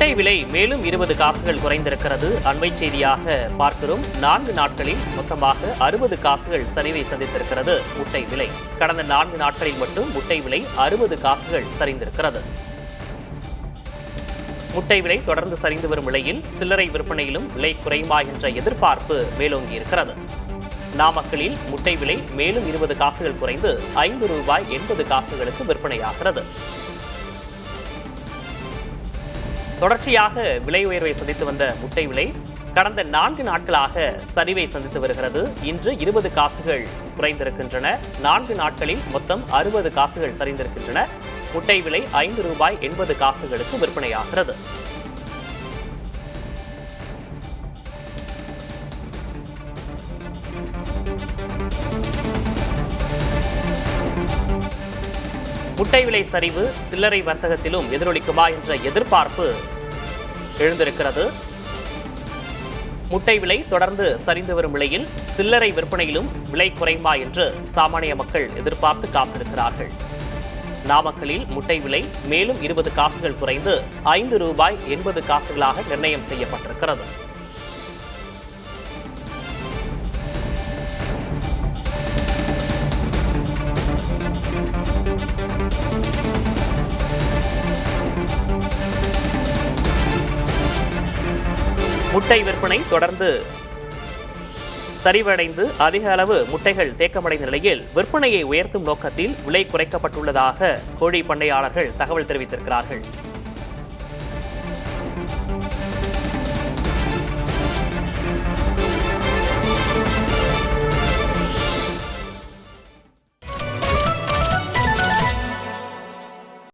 முட்டை விலை மேலும் 20 காசுகள் குறைந்திருக்கிறது. அண்மை செய்தியாக பார்க்கிறோம். 4 நாட்களில் மொத்தமாக 60 காசுகள் சரிவை சந்தித்திருக்கிறது முட்டை விலை. கடந்த 4 நாட்களில் மட்டும் முட்டை விலை 60 காசுகள் சரிந்திருக்கிறது. முட்டை விலை தொடர்ந்து சரிந்து வரும் நிலையில் சில்லறை விற்பனையிலும் விலை குறையுமா என்ற எதிர்பார்ப்பு மேலோங்கி இருக்கிறது. நாமக்கலில் முட்டை விலை மேலும் 20 காசுகள் குறைந்து ₹5.80 விற்பனையாகிறது. தொடர்ச்சியாக விலை உயர்வை சந்தித்து வந்த முட்டை விலை கடந்த 4 நாட்களாக சரிவை சந்தித்து வருகிறது. இன்று 20 காசுகள் குறைந்திருக்கின்றன. 4 நாட்களில் மொத்தம் 60 காசுகள் சரிந்திருக்கின்றன. முட்டை விலை ₹5.80 விற்பனையாகிறது. முட்டை விலை சரிவு சில்லறை வர்த்தகத்திலும் எதிரொலிக்குமா என்ற எதிர்பார்ப்பு எழுந்திருக்கிறது. முட்டை விலை தொடர்ந்து சரிந்து வரும் நிலையில் சில்லறை விற்பனையிலும் விலை குறையுமா என்று சாமானிய மக்கள் எதிர்பார்த்து காத்திருக்கிறார்கள். நாமக்கலில் முட்டை விலை மேலும் 20 காசுகள் குறைந்து ₹5.80 நிர்ணயம் செய்யப்பட்டிருக்கிறது. முட்டை விற்பனை தொடர்ந்து சரிவடைந்து அதிக அளவு முட்டைகள் தேக்கமடைந்த நிலையில் விற்பனையை உயர்த்தும் நோக்கத்தில் விலை குறைக்கப்பட்டுள்ளதாக கோழி பண்ணையாளர்கள் தகவல் தெரிவித்திருக்கிறார்கள்.